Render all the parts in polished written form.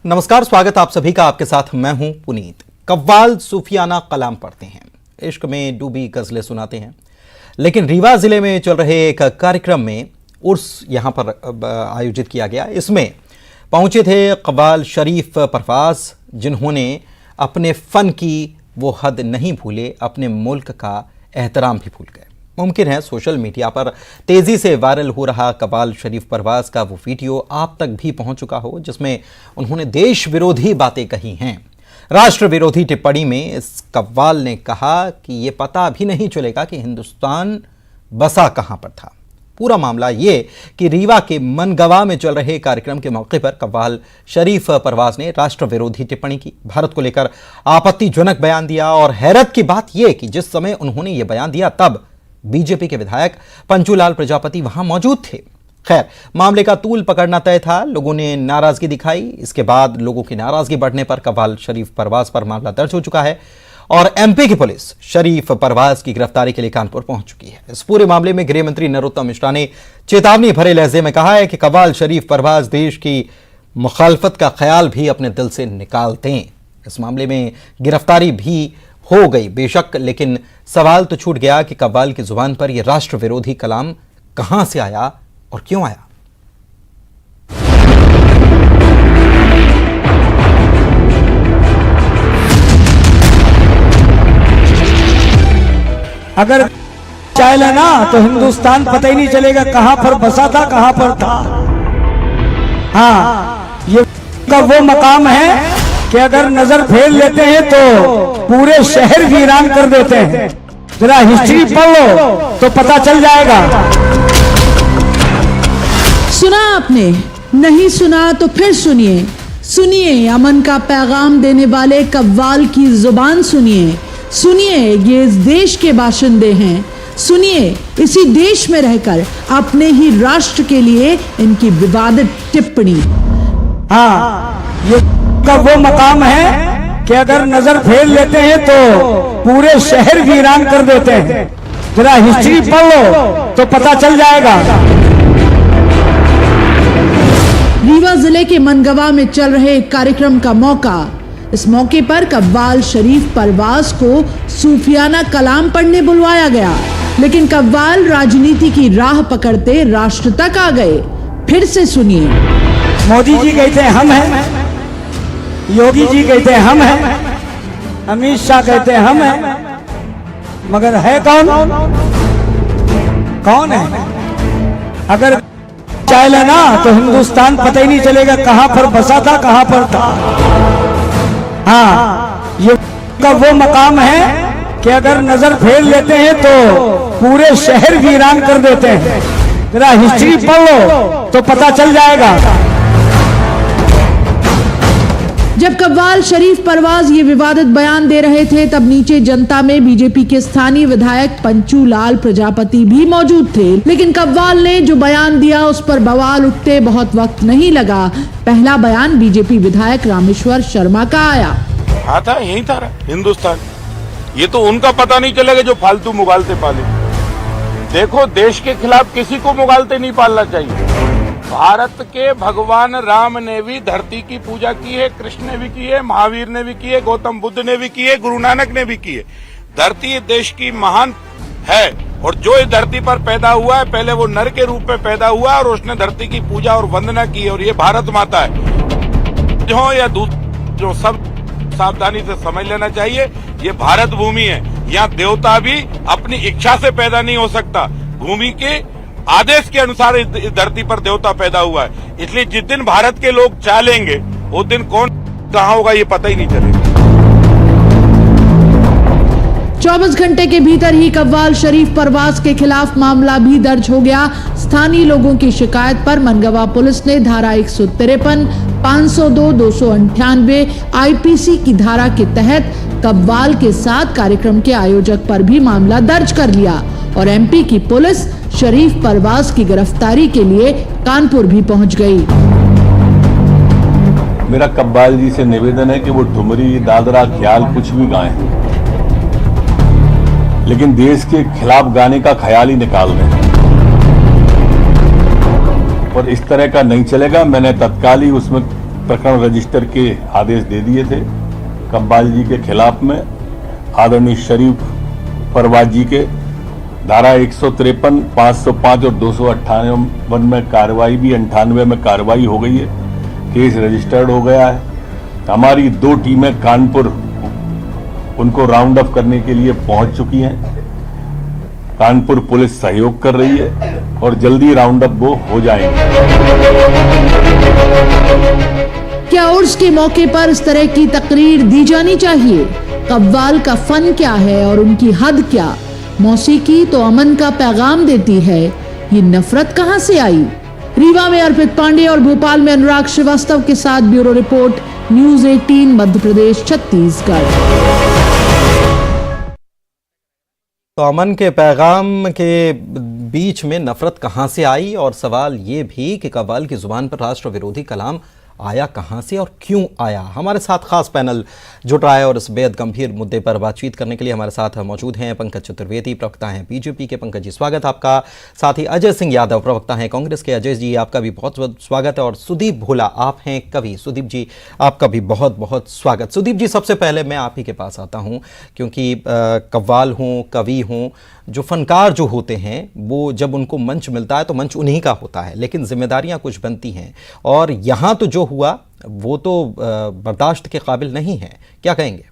नमस्कार, स्वागत आप सभी का। आपके साथ मैं हूं पुनीत। कव्वाल सूफियाना कलाम पढ़ते हैं, इश्क में डूबी गजलें सुनाते हैं, लेकिन रीवा जिले में चल रहे एक कार्यक्रम में उर्स यहां पर आयोजित किया गया। इसमें पहुंचे थे कव्वाल शरीफ परवाज, जिन्होंने अपने फन की वो हद नहीं भूले, अपने मुल्क का एहतराम भी भूल गए। मुमकिन है सोशल मीडिया पर तेजी से वायरल हो रहा कव्वाल शरीफ परवाज का वो वीडियो आप तक भी पहुंच चुका हो, जिसमें उन्होंने देश विरोधी बातें कही हैं। राष्ट्र विरोधी टिप्पणी में इस कव्वाल ने कहा कि ये पता भी नहीं चलेगा कि हिंदुस्तान बसा कहां पर था। पूरा मामला ये कि रीवा के मनगवा में चल रहे कार्यक्रम के मौके पर कव्वाल शरीफ परवाज ने राष्ट्र विरोधी टिप्पणी की, भारत को लेकर आपत्तिजनक बयान दिया। और हैरत की बात यह कि जिस समय उन्होंने ये बयान दिया तब बीजेपी के विधायक पंचूलाल प्रजापति वहां मौजूद थे। खैर, मामले का तूल पकड़ना तय था, लोगों ने नाराजगी दिखाई। इसके बाद लोगों की नाराजगी बढ़ने पर कव्वाल शरीफ परवाज पर मामला दर्ज हो चुका है और एमपी की पुलिस शरीफ परवाज की गिरफ्तारी के लिए कानपुर पहुंच चुकी है। इस पूरे मामले में गृह मंत्री नरोत्तम मिश्रा ने चेतावनी भरे लहजे में कहा है कि कव्वाल शरीफ परवाज देश की मुखालफत का ख्याल भी अपने दिल से निकाल दें। इस मामले में गिरफ्तारी भी हो गई बेशक, लेकिन सवाल तो छूट गया कि कव्वाल की जुबान पर यह राष्ट्र विरोधी कलाम कहां से आया और क्यों आया। अगर चाहे ना तो हिंदुस्तान पता ही नहीं चलेगा कहां पर बसा था, कहां पर था। हाँ, ये का वो मकाम है कि अगर नजर फेर लेते हैं तो पूरे शहर वीरान कर देते हैं। जरा हिस्ट्री पढ़ लो तो पता चल जाएगा। सुना आपने? नहीं सुना तो फिर सुनिए। सुनिए, अमन का पैगाम देने वाले कव्वाल की जुबान सुनिए। सुनिए, ये इस देश के बाशिंदे हैं। सुनिए, इसी देश में रहकर अपने ही राष्ट्र के लिए इनकी विवादित टिप्पणी। हाँ, ये का वो मकाम है कि अगर नजर फेर लेते हैं तो पूरे शहर वीरान कर देते हैं। जरा हिस्ट्री पढ़ लो तो पता चल जाएगा। रीवा जिले के मनगवा में चल रहे एक कार्यक्रम का मौका। इस मौके पर कव्वाल शरीफ परवाज को सूफियाना कलाम पढ़ने बुलवाया गया, लेकिन कव्वाल राजनीति की राह पकड़ते राष्ट्र तक आ गए। फिर से सुनिए। मोदी जी कहते हैं हम हैं, योगी जी कहते हैं हम हैं, अमित शाह कहते हैं हम हैं, मगर है कौन? कौन है? अगर चाहे ना तो हिंदुस्तान पता ही नहीं चलेगा कहां पर बसा था, कहां पर था। हाँ, ये का वो मकाम है कि अगर नजर फेर लेते हैं तो पूरे शहर वीरान कर देते हैं। जरा हिस्ट्री पढ़ लो तो पता चल जाएगा। जब कव्वाल शरीफ परवाज ये विवादित बयान दे रहे थे, तब नीचे जनता में बीजेपी के स्थानीय विधायक पंचूलाल प्रजापति भी मौजूद थे। लेकिन कव्वाल ने जो बयान दिया उस पर बवाल उठते बहुत वक्त नहीं लगा। पहला बयान बीजेपी विधायक रामेश्वर शर्मा का आया। था यही था हिंदुस्तान। ये तो उनका पता नहीं चलेगा जो फालतू मुगालते पाले। देखो, देश के खिलाफ किसी को मुगालते नहीं पालना चाहिए। भारत के भगवान राम ने भी धरती की पूजा की है, कृष्ण ने भी की है, महावीर ने भी की है, गौतम बुद्ध ने भी की है, गुरु नानक ने भी की है। धरती देश की महान है और जो इस धरती पर पैदा हुआ है, पहले वो नर के रूप में पैदा हुआ और उसने धरती की पूजा और वंदना की, और ये भारत माता है। जो या जो सब सावधानी से समझ लेना चाहिए, ये भारत भूमि है। यहाँ देवता भी अपनी इच्छा से पैदा नहीं हो सकता, भूमि के आदेश के अनुसार इस धरती पर देवता पैदा हुआ है। इसलिए जिस दिन भारत के लोग चालेंगे उस दिन कौन कहां होगा ये पता ही नहीं चलेगा। 24 घंटे के भीतर ही कव्वाल शरीफ परवाज के खिलाफ मामला भी दर्ज हो गया। स्थानीय लोगों की शिकायत पर मनगवा पुलिस ने धारा 153, 502, 298 आईपीसी की धारा के तहत कव्वाल के साथ कार्यक्रम के आयोजक पर भी मामला दर्ज कर लिया और एमपी की पुलिस शरीफ परवाज की गिरफ्तारी के लिए कानपुर भी पहुंच गई। मेरा कव्वाल जी से निवेदन है कि वो ठुमरी, दादरा, ख्याल कुछ भी गाएं, लेकिन देश के खिलाफ गाने का ख्याल ही निकाल दें। और इस तरह का नहीं चलेगा। मैंने तत्काल ही उसमें प्रकरण रजिस्टर के आदेश दे दिए थे कव्वाल जी के खिलाफ में। आदरणीय शरीफ परवाज जी के धारा 153, 505 और 258 में कार्रवाई भी 98 में कार्रवाई हो गई है। केस रजिस्टर्ड हो गया है। हमारी 2 टीमें कानपुर उनको राउंड अप करने के लिए पहुंच चुकी हैं। कानपुर पुलिस सहयोग कर रही है और जल्दी राउंड अप वो हो जाएंगे। क्या उर्स के मौके पर इस तरह की तकरीर दी जानी चाहिए? कव्वाल का फन क्या है और उनकी हद क्या? मौसीकी तो अमन का पैगाम देती है, ये नफरत कहां से आई? रीवा में अर्पित पांडे और भोपाल में अनुराग श्रीवास्तव के साथ bureau report, news 18 Madhya Pradesh Chhattisgarh. तो अमन के पैगाम के बीच में नफरत कहां से आई, और सवाल ये भी कि कव्वाल की जुबान पर राष्ट्र विरोधी कलाम आया कहां से और क्यों आया। हमारे साथ खास पैनल जुट रहा है और इस बेहद गंभीर मुद्दे पर बातचीत करने के लिए हमारे साथ मौजूद हैं पंकज चतुर्वेदी, प्रवक्ता हैं बीजेपी के। पंकज जी, स्वागत आपका। साथ ही अजय सिंह यादव, प्रवक्ता हैं कांग्रेस के। अजय जी, आपका भी बहुत बहुत स्वागत है। और सुदीप भोला, आप हैं कवि। सुदीप जी, आपका भी बहुत बहुत स्वागत। सुदीप जी, सबसे पहले मैं आप ही के पास आता हूं, क्योंकि कव्वाल हों, कवि हों, जो फनकार जो होते हैं वो जब उनको मंच मिलता है तो मंच उन्हीं का होता है, लेकिन जिम्मेदारियां कुछ बनती हैं। और यहाँ तो जो हुआ वो तो बर्दाश्त के काबिल नहीं है। क्या कहेंगे?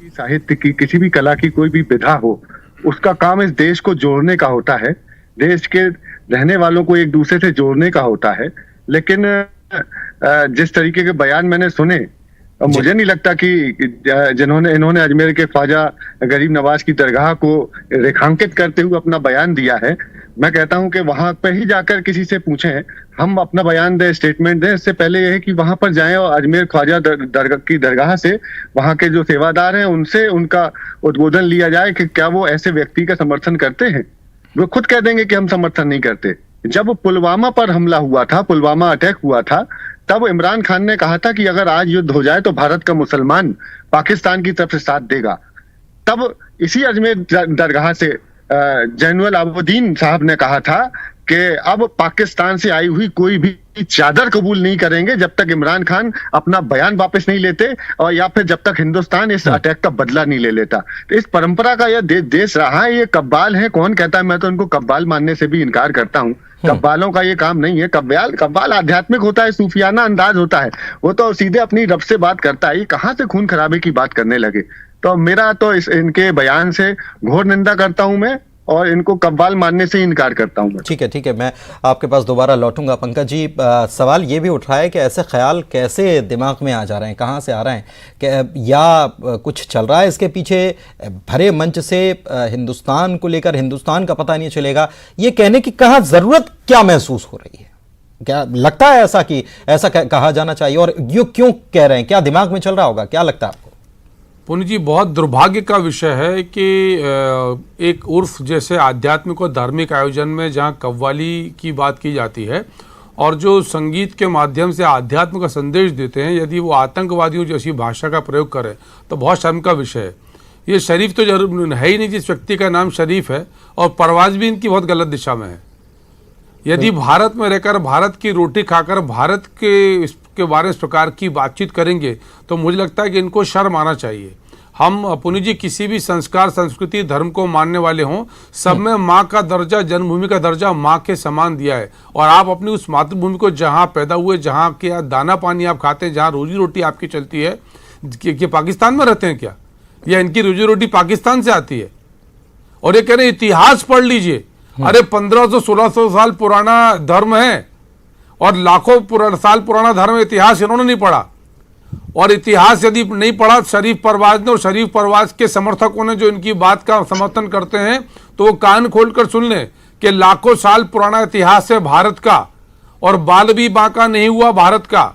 साहित्य की, किसी भी कला की कोई भी विधा हो, उसका काम इस देश को जोड़ने का होता है, देश के रहने वालों को एक दूसरे से जोड़ने का होता है। लेकिन जिस तरीके के बयान मैंने सुने, मुझे नहीं लगता कि इन्होंने अजमेर के ख्वाजा गरीब नवाज की दरगाह को रेखांकित करते हुए अपना बयान दिया है। मैं कहता हूं कि वहां पर ही जाकर किसी से पूछें, हम अपना बयान दें, स्टेटमेंट दें, इससे पहले यह है कि वहां पर जाएं और अजमेर ख्वाजा की दरगाह से, वहां के जो सेवादार हैं उनसे उनका उद्बोधन लिया जाए कि क्या वो ऐसे व्यक्ति का समर्थन करते हैं। वो खुद कह देंगे कि हम समर्थन नहीं करते। जब पुलवामा पर हमला हुआ था, पुलवामा अटैक हुआ था, तब इमरान खान ने कहा था कि अगर आज युद्ध हो जाए तो भारत का मुसलमान पाकिस्तान की तरफ से साथ देगा। तब इसी अजमेर दरगाह से जैनुल आबदीन साहब ने कहा था कि अब पाकिस्तान से आई हुई कोई भी चादर कबूल नहीं करेंगे जब तक इमरान खान अपना बयान वापस नहीं लेते, और या फिर जब तक हिंदुस्तान इस अटैक का बदला नहीं ले लेता। तो इस परंपरा का यह देश रहा है। ये कव्वाल है, कौन कहता है? मैं तो इनको कव्वाल मानने से भी इनकार करता हूँ। कव्वालों का ये काम नहीं है। कव्वाल आध्यात्मिक होता है, सूफियाना अंदाज होता है। वो तो सीधे अपनी रब से बात करता है। ये कहाँ से खून खराबे की बात करने लगे? तो मेरा तो इनके बयान से घोर निंदा करता हूं मैं, और इनको कव्वाल मानने से इनकार करता हूं। ठीक है, मैं आपके पास दोबारा लौटूंगा। पंकज जी, सवाल ये भी उठ रहा है कि ऐसे ख्याल कैसे दिमाग में आ जा रहे हैं, कहाँ से आ रहे हैं? कि या कुछ चल रहा है इसके पीछे? भरे मंच से हिंदुस्तान को लेकर हिंदुस्तान का पता नहीं चलेगा, ये कहने की कहाँ ज़रूरत क्या महसूस हो रही है? क्या लगता है ऐसा कि ऐसा कहा जाना चाहिए, और ये क्यों कह रहे हैं? क्या दिमाग में चल रहा होगा? क्या लगता है आपको? पुनी जी, बहुत दुर्भाग्य का विषय है कि एक उर्फ जैसे आध्यात्मिक और धार्मिक आयोजन में जहां कव्वाली की बात की जाती है और जो संगीत के माध्यम से आध्यात्म का संदेश देते हैं, यदि वो आतंकवादियों जैसी भाषा का प्रयोग करें तो बहुत शर्म का विषय है। ये शरीफ तो जरूर है ही नहीं जिस व्यक्ति का नाम शरीफ है, और परवाज भी इनकी बहुत गलत दिशा में है। यदि भारत में रहकर भारत की रोटी खाकर भारत के बारे में इस प्रकार की बातचीत करेंगे तो मुझे लगता है कि इनको शर्म आना चाहिए। हम पुनी जी किसी भी संस्कार, संस्कृति, धर्म को मानने वाले हों, सब में माँ का दर्जा, जन्मभूमि का दर्जा माँ के समान दिया है। और आप अपनी उस मातृभूमि को, जहाँ पैदा हुए, जहाँ के दाना पानी आप खाते हैं, जहाँ रोजी रोटी आपकी चलती है, कि पाकिस्तान में रहते हैं क्या, या इनकी रोजी रोटी पाकिस्तान से आती है? और ये कह रहे इतिहास पढ़ लीजिए। अरे 1500-1600 साल पुराना धर्म है, और लाखों साल पुराना धर्म, इतिहास इन्होंने नहीं पढ़ा। और इतिहास यदि नहीं पढ़ा शरीफ परवाज ने और शरीफ परवाज के समर्थकों ने, जो इनकी बात का समर्थन करते हैं, तो वो कान खोलकर सुन लें कि लाखों साल पुराना इतिहास है भारत का, और बाल भी बांका नहीं हुआ भारत का।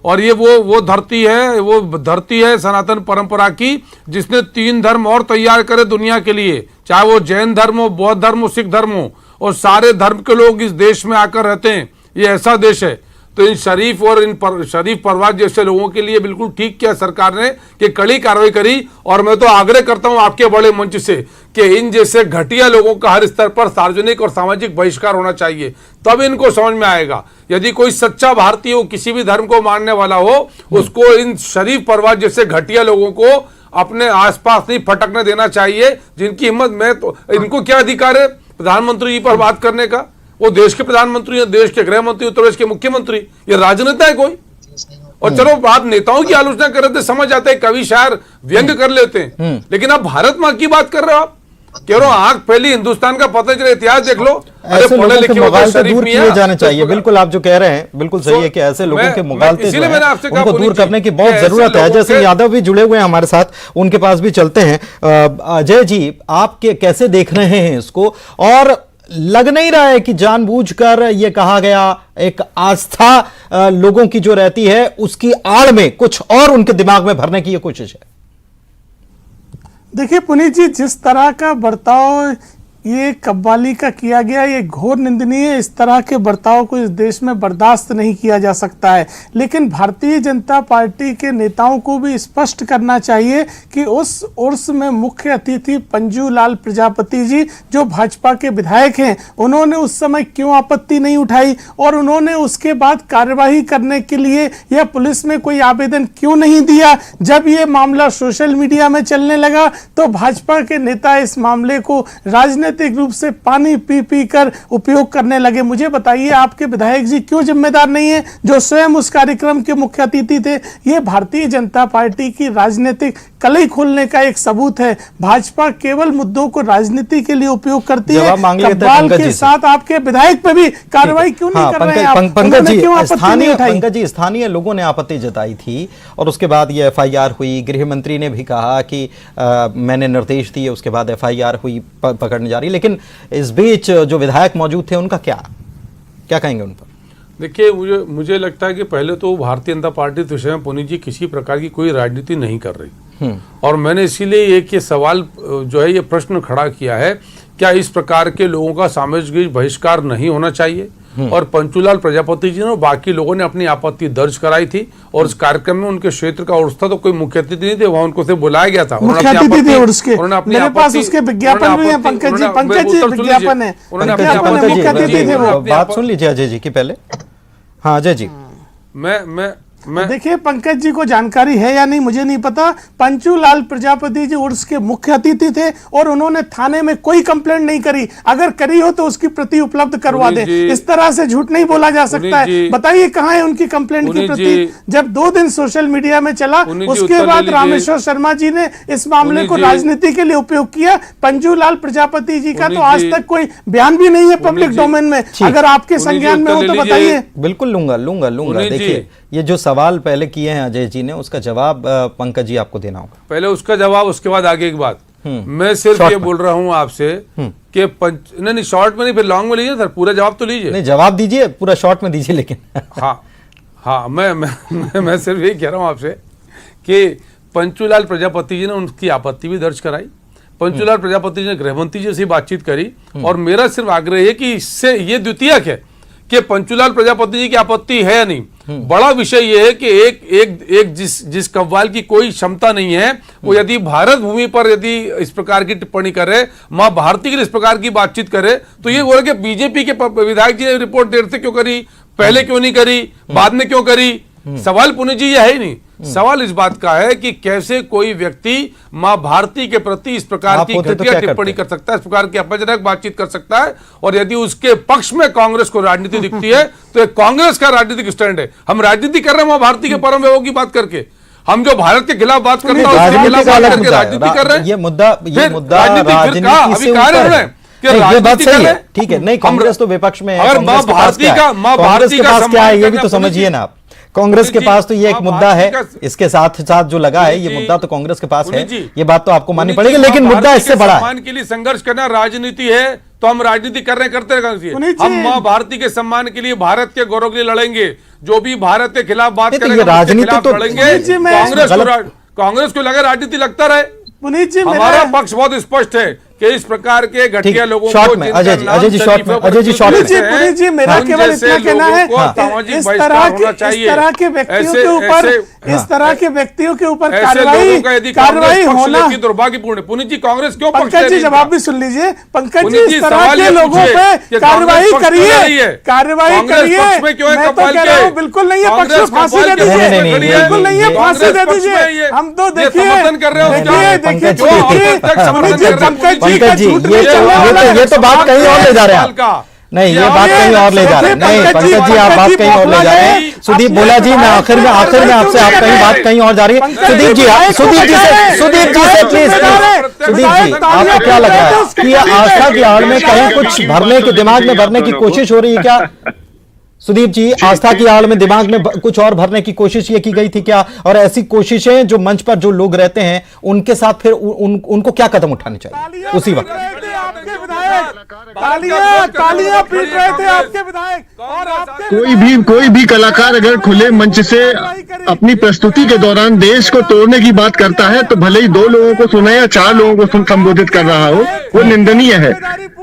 और ये वो धरती है सनातन परंपरा की, जिसने 3 धर्म और तैयार करे दुनिया के लिए, चाहे वो जैन धर्म हो, बौद्ध धर्म हो, सिख धर्म हो, और सारे धर्म के लोग इस देश में आकर रहते हैं। ये ऐसा देश है। तो इन शरीफ और शरीफ परवाज जैसे लोगों के लिए बिल्कुल ठीक किया सरकार ने कि कड़ी कार्रवाई करी। और मैं तो आग्रह करता हूं आपके बड़े मंच से कि इन जैसे घटिया लोगों का हर स्तर पर सार्वजनिक और सामाजिक बहिष्कार होना चाहिए, तब इनको समझ में आएगा। यदि कोई सच्चा भारतीय हो, किसी भी धर्म को मानने वाला हो, उसको इन शरीफ परवाज जैसे घटिया लोगों को अपने आसपास नहीं फटकने देना चाहिए। जिनकी हिम्मत, मैं तो इनको क्या अधिकार है प्रधानमंत्री जी पर बात करने का? वो देश के प्रधानमंत्री हैं, देश के गृह मंत्री, उत्तर प्रदेश के मुख्यमंत्री, ये राजनेता है कोई? और चलो आप नेताओं की आलोचना कर रहे थे, समझ आते हैं, कवि शायर व्यंग कर लेते हैं, लेकिन आप भारत मां की बात कर रहे हो। आप कह रहे हो आंख फैली हिंदुस्तान का पता चले, इतिहास देख लो। ऐसे लोगों के मुगालते दूर किए जाने चाहिए। बिल्कुल आप जो कह रहे हैं बिल्कुल सही है कि ऐसे लोगों के मुगालते जो हैं उनको दूर करने की बहुत जरूरत है। अजय सिंह यादव भी जुड़े हुए हैं हमारे साथ, उनके पास भी चलते हैं। अजय जी, आप कैसे देख रहे हैं इसको? और लग नहीं रहा है कि जानबूझकर ये कहा गया, एक आस्था लोगों की जो रहती है उसकी आड़ में कुछ और उनके दिमाग में भरने की ये कोशिश है? देखिए पुनीत जी, जिस तरह का बर्ताव ये कव्वाली का किया गया, ये घोर निंदनीय है। इस तरह के बर्ताव को इस देश में बर्दाश्त नहीं किया जा सकता है। लेकिन भारतीय जनता पार्टी के नेताओं को भी स्पष्ट करना चाहिए कि उस उर्स में मुख्य अतिथि पंजू लाल प्रजापति जी, जो भाजपा के विधायक हैं, उन्होंने उस समय क्यों आपत्ति नहीं उठाई और उन्होंने उसके बाद कार्यवाही करने के लिए या पुलिस में कोई आवेदन क्यों नहीं दिया? जब ये मामला सोशल मीडिया में चलने लगा तो भाजपा के नेता इस मामले को राजनीतिक रूप से पानी पी पी कर उपयोग करने लगे। मुझे बताइए, आपके विधायक जी क्यों जिम्मेदार नहीं है, जो स्वयं उस कार्यक्रम के मुख्य अतिथि थे? ये भारतीय जनता पार्टी की राजनीतिक कलई खोलने का एक सबूत है। भाजपा केवल मुद्दों को राजनीति के लिए उपयोग करती है। कव्वाल के साथ आपके विधायक पे भी कार्रवाई क्यों नहीं कर रहे हैं आप? पंकज जी, स्थानीय लोगों ने आपत्ति जताई थी और उसके बाद ये एफआईआर हुई। गृह मंत्री ने भी कहा कि मैंने निर्देश दिए, उसके बाद एफआईआर हुई, पकड़ने जा रही। लेकिन इस बीच जो विधायक मौजूद थे उनका क्या कहेंगे उन पर? देखिए, मुझे लगता है कि पहले तो भारतीय जनता पार्टी इस विषय में पुनीत जी किसी प्रकार की कोई राजनीति नहीं कर रही। और मैंने इसीलिए एक ये सवाल जो है, ये प्रश्न खड़ा किया है, क्या इस प्रकार के लोगों का सामाजिक बहिष्कार नहीं होना चाहिए? और पंचूलाल प्रजापति जी ने, बाकी लोगों ने अपनी आपत्ति दर्ज कराई थी और इस कार्यक्रम में उनके क्षेत्र का उर्स था, तो कोई मुख्य अतिथि नहीं थे, वहां उनको सिर्फ बुलाया गया था। मुख्य अतिथि थे उर्स के, मेरे पास उसके विज्ञापन भी है पंकज जी, विज्ञापन है, मुख्य अतिथि थे वो। बात सुन लीजिए अजय जी की पहले। हाँ अजय जी, मैं देखिए, पंकज जी को जानकारी है या नहीं मुझे नहीं पता। पंचू लाल प्रजापति जी उर्स के मुख्य अतिथि थे और उन्होंने थाने में कोई कंप्लेंट नहीं करी। अगर करी हो तो उसकी प्रति उपलब्ध करवा दे। इस तरह से झूठ नहीं बोला जा सकता है। बताइए कहां है उनकी कंप्लेंट की प्रति? जब 2 दिन सोशल मीडिया में चला, उसके बाद रामेश्वर शर्मा जी ने इस मामले को राजनीति के लिए उपयोग किया। पंचू लाल प्रजापति जी का तो आज तक कोई बयान भी नहीं है पब्लिक डोमेन में। अगर आपके संज्ञान में हो तो बताइए। बिल्कुल लूंगा। देखिए, ये जो सवाल पहले किए हैं अजय जी ने, उसका जवाब पंकज जी आपको देना होगा। पहले उसका जवाब, उसके बाद आगे की बात। मैं सिर्फ ये बोल रहा हूं आपसे कि नहीं शॉर्ट में नहीं, फिर लॉन्ग में लीजिए सर, पूरा जवाब तो लीजिए। नहीं, जवाब दीजिए, पूरा शॉर्ट में दीजिए लेकिन। हाँ, मैं सिर्फ यही कह रहा हूं आपसे कि पंचूलाल प्रजापति जी ने उनकी आपत्ति भी दर्ज कराई। पंचूलाल प्रजापति जी ने गृह मंत्री जी से बातचीत करी और मेरा सिर्फ आग्रह है कि इससे ये द्वितीयक है कि पंचूलाल प्रजापति जी की आपत्ति है या नहीं। बड़ा विषय यह है कि एक जिस कव्वाल की कोई क्षमता नहीं है, वो यदि भारत भूमि पर यदि इस प्रकार की टिप्पणी करे, मां भारती के लिए इस प्रकार की बातचीत करे, तो ये बोले कि बीजेपी के विधायक जी ने रिपोर्ट देर से क्यों करी, पहले क्यों नहीं करी, बाद में क्यों करी? सवाल पुनीत जी यह है ही नहीं। सवाल इस बात का है कि कैसे कोई व्यक्ति मां भारती के प्रति इस प्रकार की घटिया टिप्पणी कर सकता है, इस प्रकार की अपमानजनक बातचीत कर सकता है। और यदि उसके पक्ष में कांग्रेस को राजनीति दिखती है तो ये कांग्रेस का राजनीतिक स्टैंड है। हम राजनीति कर रहे हैं मां भारती के परम वैभव की बात करके, हम जो भारत के खिलाफ बात करते हैं उसके खिलाफ बात करके राजनीति कर रहे हैं। ये मुद्दा राजनीति से ऊपर है। ये बात सही है, ठीक है। नहीं, कांग्रेस तो विपक्ष में है, अगर मां भारती का क्या है ये भी तो समझिए ना आप। कांग्रेस के पास तो ये एक मुद्दा है, इसके साथ साथ जो लगा है ये मुद्दा तो कांग्रेस के पास है, ये बात तो आपको माननी पड़ेगी। लेकिन मुद्दा इससे बड़ा है। सम्मान के लिए संघर्ष करना राजनीति है, तो हम राजनीति करते रहेंगे। हम मां भारती के सम्मान के लिए, भारत के गौरव के लिए लड़ेंगे। जो भी भारत के खिलाफ बात करेंगे, राजनीति तो लड़ेंगे। कांग्रेस को लगे राजनीति लगता रहे। पुनीत जी, हमारा पक्ष बहुत स्पष्ट है कि इस प्रकार के घटिया लोगों शॉर्ट को में, जिनका अजय जी, नाम अजय जी, शॉर्ट में, शरीफों पर अजय जी, शॉर्ट में। क्योंकि है, पुनीत जी, मेरा उन केवल जैसे इतना कहना लोगों है को सामाजिक इस बहिष्कार तरह होना चाहिए। इस तरह के व्यक्तियों ऐसे- के ऊपर ऐसे- इस तरह के व्यक्तियों के ऊपर ऐसे लोगों का यदि कार्रवाई कांग्रेस पक्ष होना। लेती दुर्भाग्यपूर्ण है। पुनीत जी, कांग्रेस क्यों पक्ष ले पंकज जी, रही है जवाब इनका? भी सुन लीजिए। पंकज जी, पुनीत जी, इस तरह सवाल के ये लोगों पूछिए पे कि कार्रवाई कांग्रेस पक्ष क्यों ले रही करिए, है? कार्रवाई कांग्रेस करिए। पक्ष में क्यों है मैं तो कव्वाल कह रहा के? हूं, बिल्कुल नहीं है पक्ष कांग्रेस में, फांसी दे कव्वाल के दीजिए। नहीं, नहीं, नहीं, बिल्कुल नहीं है, ये- फांसी दे कांग्रेस पक्ष दीजिए। में ये- हम तो ये देखिए समर्थन कर रहे हो देखिए उसका? देखिए पंकज जी, झूठी- समर्थन पंकज जी, कर रहे हो। पंकज पंकज जी, झूठ ये नहीं चलने वाला है। तो बात कहीं और ले जा रहे हैं आप। का नहीं, ये बात कहीं और ले जा रहे हैं। नहीं, पंकज जी, आप बात कहीं और ले जा रहे हैं। सुदीप बोला जी, मैं आखिर में आपसे आप कहीं बात कहीं और जा रही है। सुदीप जी से प्लीज, सुदीप जी, आपको क्या लग रहा है कि ये आस्था की आड़ में कहीं कुछ भरने के दिमाग में भरने की कोशिश हो रही है क्या? सुदीप जी, आस्था की आड़ में दिमाग में कुछ और भरने की कोशिश ये की गई थी क्या? और ऐसी कोशिशें जो मंच पर जो लोग रहते हैं उनके साथ फिर उनको क्या कदम उठाने चाहिए उसी वक्त? तालियां पीट रहे थे आपके विधायक और आपके कोई भी कलाकार अगर खुले मंच से अपनी प्रस्तुति के दौरान देश को तोड़ने की बात करता है तो भले ही 2 लोगों को सुने या 4 लोगों को संबोधित कर रहा हो, वो निंदनीय है।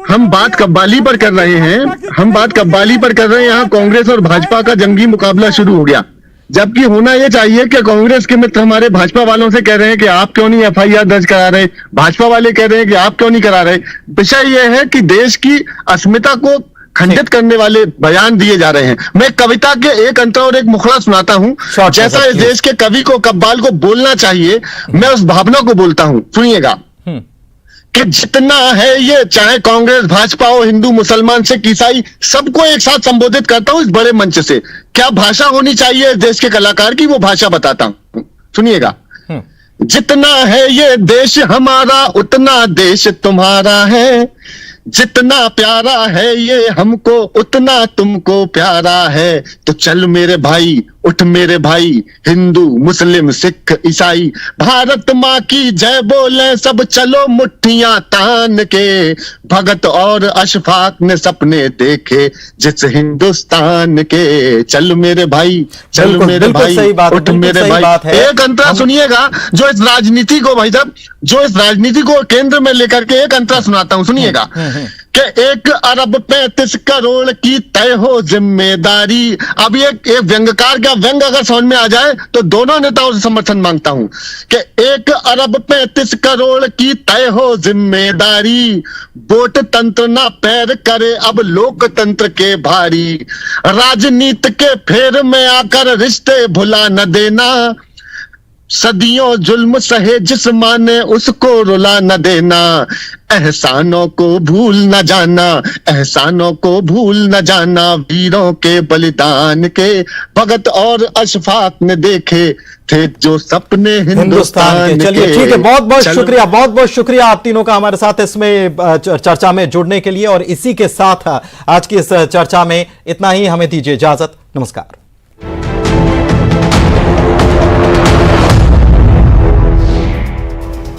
हम बात कव्वाली पर कर रहे हैं। यहाँ कांग्रेस और भाजपा का जंगी मुकाबला शुरू हो गया, जबकि होना यह चाहिए कि कांग्रेस के मित्र हमारे भाजपा वालों से कह रहे हैं कि आप क्यों नहीं FIR दर्ज करा रहे, भाजपा वाले कह रहे हैं कि आप क्यों नहीं करा रहे। विषय यह है कि देश की अस्मिता को खंडित करने वाले बयान दिए जा रहे हैं। मैं कविता के एक अंतर और एक मुखड़ा सुनाता हूं, जैसा इस देश के कवि को, कव्वाल को बोलना चाहिए, मैं उस भावना को बोलता हूं। सुनिएगा कि जितना है ये, चाहे कांग्रेस, भाजपा हो, हिंदू, मुसलमान, सिख, ईसाई, सबको एक साथ संबोधित करता हूं इस बड़े मंच से। क्या भाषा होनी चाहिए इस देश के कलाकार की, वो भाषा बताता हूं, सुनिएगा। जितना है ये देश हमारा, उतना देश तुम्हारा है। जितना प्यारा है ये हमको, उतना तुमको प्यारा है। तो चल मेरे भाई, उठ मेरे भाई, हिंदू, मुस्लिम, सिख, ईसाई, भारत माँ की जय बोले सब, चलो मुट्ठियां तान के। भगत और अशफाक ने सपने देखे जिस हिंदुस्तान के। चल मेरे भाई, चल बिल्कुल, मेरे बिल्कुल भाई, सही बात, उठ बिल्कुल मेरे सही भाई। बात है। एक अंतरा सुनिएगा, जो इस राजनीति को भाई साहब, जो इस राजनीति को केंद्र में लेकर के एक अंतरा सुनाता हूं, सुनिएगा कि 1 अरब 35 करोड़ की तय हो जिम्मेदारी। अब एक व्यंग्यकार का व्यंग अगर समझ में आ जाए तो दोनों नेताओं से समर्थन मांगता हूं कि 1 अरब 35 करोड़ की तय हो जिम्मेदारी। वोट तंत्र ना पैर करे अब लोकतंत्र के भारी। राजनीति के फेर में आकर रिश्ते भुला न देना। सदियों जुल्म सहे जिस माँ ने उसको रुला न देना। एहसानों को भूल न जाना, एहसानों को भूल न जाना। वीरों के बलिदान के भगत और अशफाक ने देखे थे जो सपने हिंदुस्तान के। चलिए ठीक है, बहुत बहुत शुक्रिया आप तीनों का हमारे साथ इसमें चर्चा में जुड़ने के लिए। और इसी के साथ आज की इस चर्चा में इतना ही, हमें दीजिए इजाजत। नमस्कार।